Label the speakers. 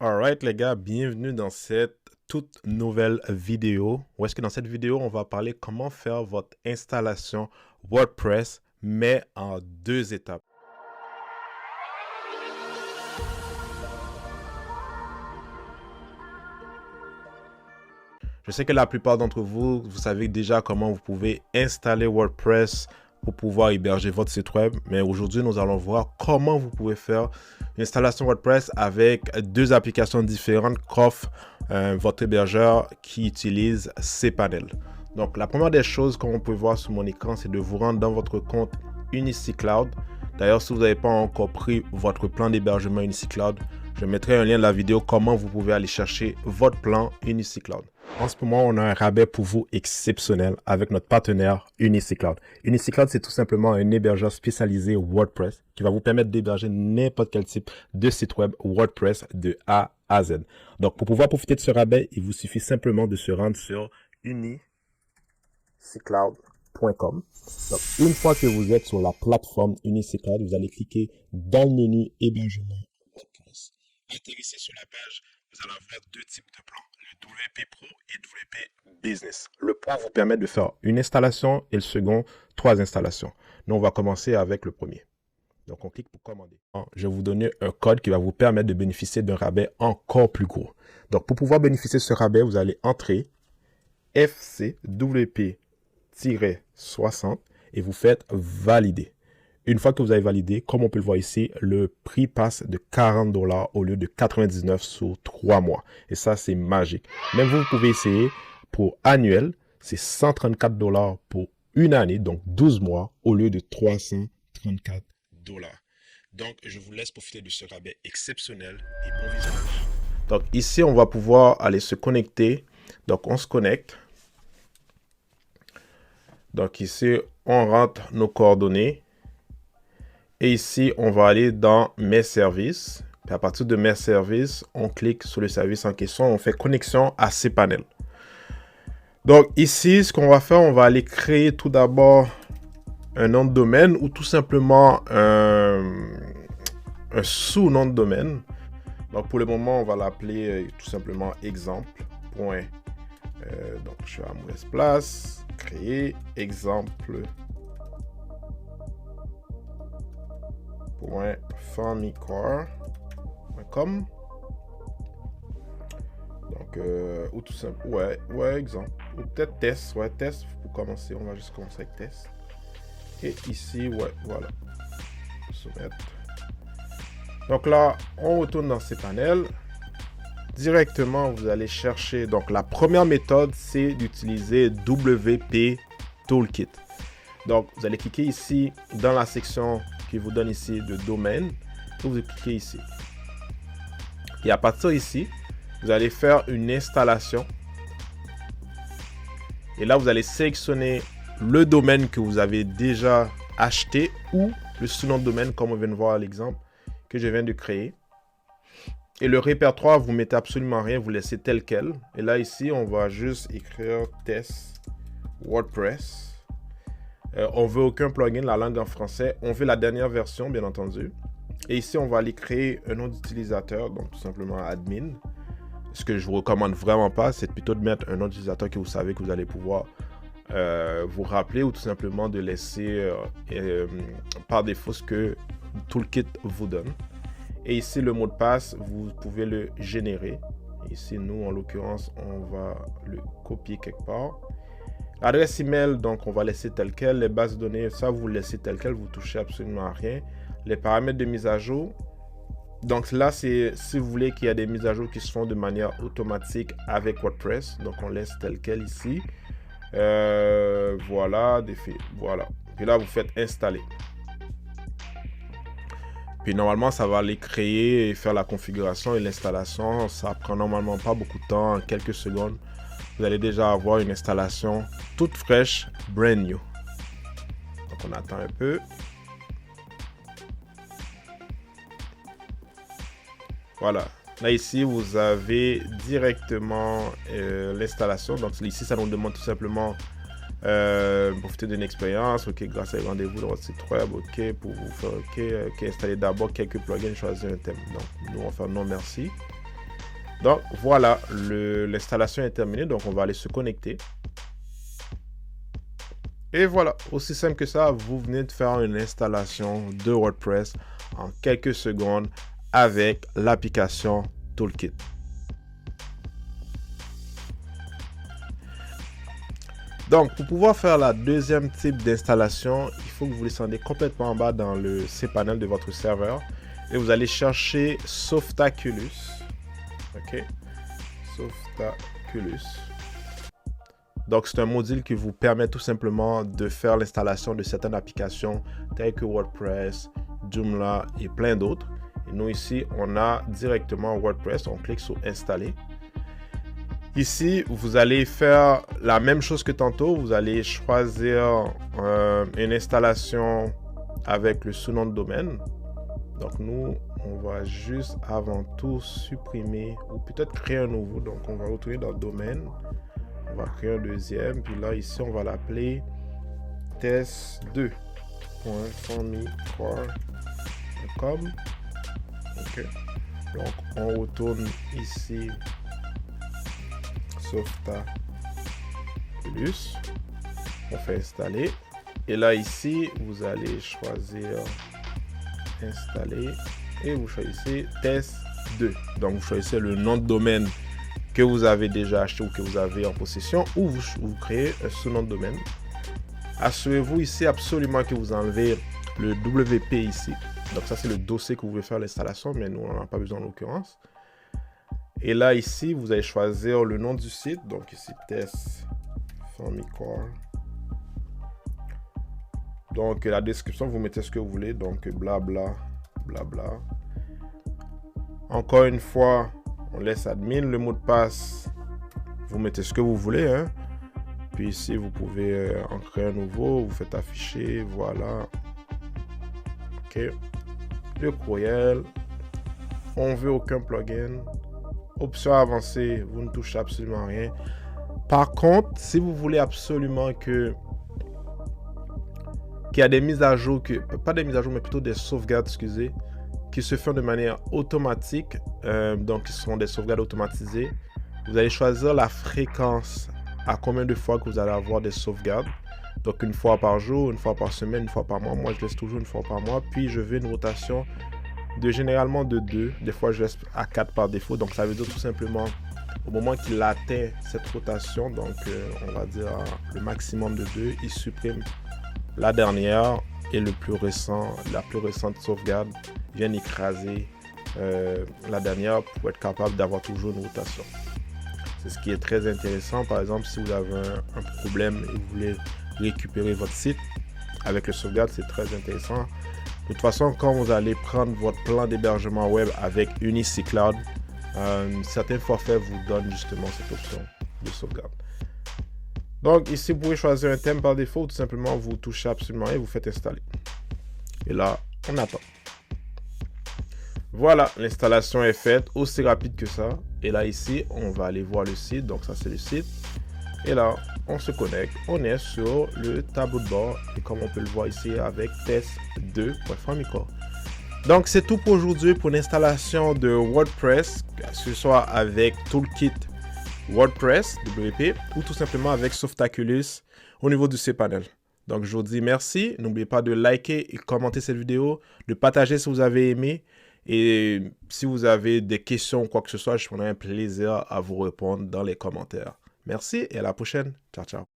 Speaker 1: Alright les gars, bienvenue dans cette toute nouvelle vidéo. Où est-ce que dans cette vidéo, on va parler comment faire votre installation WordPress, mais en 2 étapes. Je sais que la plupart d'entre vous, vous savez déjà comment vous pouvez installer WordPress pour pouvoir héberger votre site web. Mais aujourd'hui, nous allons voir comment vous pouvez faire une installation WordPress avec 2 applications différentes qu'offre votre hébergeur qui utilise cPanel. Donc, la première des choses, comme on peut voir sur mon écran, c'est de vous rendre dans votre compte Unicy Cloud. D'ailleurs, si vous n'avez pas encore pris votre plan d'hébergement Unicy Cloud, je mettrai un lien dans la vidéo comment vous pouvez aller chercher votre plan Unicy Cloud. En ce moment, on a un rabais pour vous exceptionnel avec notre partenaire Unicy Cloud. Unicy Cloud, c'est tout simplement un hébergeur spécialisé WordPress qui va vous permettre d'héberger n'importe quel type de site web WordPress de A à Z. Donc, pour pouvoir profiter de ce rabais, il vous suffit simplement de se rendre sur unicycloud.com. Donc, une fois que vous êtes sur la plateforme Unicy Cloud, vous allez cliquer dans le menu hébergement WordPress. Atterrissez sur la page, vous allez avoir 2 types de plans, le WP Pro et WP Business. Le Pro vous permet de faire une installation et le second, 3 installations. Nous, on va commencer avec le premier. Donc, on clique pour commander. Je vais vous donner un code qui va vous permettre de bénéficier d'un rabais encore plus gros. Donc, pour pouvoir bénéficier de ce rabais, vous allez entrer FCWP-60 et vous faites valider. Une fois que vous avez validé, comme on peut le voir ici, le prix passe de 40 $ au lieu de 99 sur 3 mois. Et ça, c'est magique. Même vous pouvez essayer pour annuel, c'est 134 $ pour une année, donc 12 mois, au lieu de 334 $. Donc, je vous laisse profiter de ce rabais exceptionnel et bon visionnage. Donc, ici, on va pouvoir aller se connecter. Donc, on se connecte. Donc, ici, on rentre nos coordonnées. Et ici, on va aller dans Mes services. Puis à partir de Mes services, on clique sur le service en question. On fait connexion à cPanel. Donc ici, ce qu'on va faire, on va aller créer tout d'abord un nom de domaine ou tout simplement un sous-nom de domaine. Donc pour le moment, on va l'appeler tout simplement exemple. Donc je suis à mauvaise place. Créer exemple. .famicore.com. Donc ou tout simple, ouais, exemple, ou peut-être test, test pour commencer. On va juste commencer avec test. Et ici, voilà, soumettre. Donc là, on retourne dans cPanel. Directement, vous allez chercher. Donc la première méthode, c'est d'utiliser WP Toolkit. Donc vous allez cliquer ici dans la section qui vous donne ici de domaine. Vous cliquez ici. Et à partir ici, vous allez faire une installation. Et là, vous allez sélectionner le domaine que vous avez déjà acheté ou le sous-nom de domaine, comme on vient de voir à l'exemple que je viens de créer. Et le répertoire, vous mettez absolument rien, vous laissez tel quel. Et là, ici, on va juste écrire test WordPress. On veut aucun plugin, la langue en français. On veut la dernière version, bien entendu. Et ici, on va aller créer un nom d'utilisateur, donc tout simplement admin. Ce que je vous recommande vraiment pas, c'est plutôt de mettre un nom d'utilisateur que vous savez que vous allez pouvoir vous rappeler ou tout simplement de laisser par défaut ce que Toolkit vous donne. Et ici, le mot de passe, vous pouvez le générer. Ici, nous, en l'occurrence, on va le copier quelque part. L'adresse email, donc on va laisser tel quel. Les bases de données, ça vous laissez tel quel, vous touchez absolument à rien. Les paramètres de mise à jour. Donc là, c'est si vous voulez qu'il y a des mises à jour qui se font de manière automatique avec WordPress. Donc on laisse tel quel ici. Voilà, voilà. Puis là, vous faites installer. Puis normalement, ça va aller créer et faire la configuration et l'installation. Ça prend normalement pas beaucoup de temps, en quelques secondes. Vous allez déjà avoir une installation toute fraîche, brand new. Donc on attend un peu. Voilà. Là ici, vous avez directement l'installation. Donc ici, ça nous demande tout simplement profiter d'une expérience. Ok, grâce à rendez-vous dans votre site web. Ok, pour vous faire ok, installer d'abord quelques plugins, choisir un thème. Donc nous on va faire non merci. Donc voilà, l'installation est terminée. Donc on va aller se connecter. Et voilà, aussi simple que ça, vous venez de faire une installation de WordPress en quelques secondes avec l'application Toolkit. Donc, pour pouvoir faire la deuxième type d'installation, il faut que vous descendez complètement en bas dans le cPanel de votre serveur et vous allez chercher Softaculous. Ok, Softaculous. Donc, c'est un module qui vous permet tout simplement de faire l'installation de certaines applications telles que WordPress, Joomla et plein d'autres. Et nous, ici, on a directement WordPress. On clique sur Installer. Ici, vous allez faire la même chose que tantôt. Vous allez choisir une installation avec le sous-nom de domaine. Donc, nous, on va juste avant tout supprimer ou peut-être créer un nouveau. Donc, on va retourner dans le domaine. On va créer un deuxième. Puis là, ici, on va l'appeler test2.formicore.com. OK. Donc, on retourne ici. Softaculous. On fait installer. Et là, ici, vous allez choisir installer. Et vous choisissez test2. Donc, vous choisissez le nom de domaine que vous avez déjà acheté ou que vous avez en possession, ou vous créez un sous-nom de domaine. Assurez-vous ici absolument que vous enlevez le WP ici. Donc ça, c'est le dossier que vous voulez faire l'installation, mais nous, on n'en a pas besoin en l'occurrence. Et là, ici, vous allez choisir le nom du site. Donc ici, test.formicore. Donc la description, vous mettez ce que vous voulez. Donc blabla, blabla. Encore une fois, on laisse admin, le mot de passe, vous mettez ce que vous voulez. Hein. Puis ici, vous pouvez en créer un nouveau, vous faites afficher, voilà. OK. Le courriel. On veut aucun plugin. Option avancée, vous ne touchez absolument rien. Par contre, si vous voulez absolument qu'il y a des mises à jour, pas des mises à jour, mais plutôt des sauvegardes, excusez, qui se font de manière automatique, donc qui seront des sauvegardes automatisées. Vous allez choisir la fréquence, à combien de fois que vous allez avoir des sauvegardes. Donc une fois par jour, une fois par semaine, une fois par mois. Moi, je laisse toujours une fois par mois. Puis je veux une rotation de généralement de 2. Des fois, je laisse à 4 par défaut. Donc ça veut dire tout simplement, au moment qu'il atteint cette rotation, donc on va dire le maximum de 2, il supprime la dernière et la plus récente sauvegarde vient écraser la dernière pour être capable d'avoir toujours une rotation. C'est ce qui est très intéressant. Par exemple, si vous avez un problème et vous voulez récupérer votre site avec le sauvegarde, c'est très intéressant. De toute façon, quand vous allez prendre votre plan d'hébergement web avec Unici Cloud, certains forfaits vous donnent justement cette option de sauvegarde. Donc ici, vous pouvez choisir un thème par défaut. Tout simplement, vous touchez absolument et vous faites installer. Et là, on attend. Voilà, l'installation est faite, aussi rapide que ça. Et là, ici, on va aller voir le site. Donc ça, c'est le site. Et là, on se connecte. On est sur le tableau de bord. Et comme on peut le voir ici avec test2.formicore. Donc, c'est tout pour aujourd'hui pour l'installation de WordPress, que ce soit avec Toolkit WordPress, WP, ou tout simplement avec Softaculous au niveau du cPanel. Donc, je vous dis merci. N'oubliez pas de liker et commenter cette vidéo, de partager si vous avez aimé. Et si vous avez des questions ou quoi que ce soit, je prendrai un plaisir à vous répondre dans les commentaires. Merci et à la prochaine. Ciao, ciao.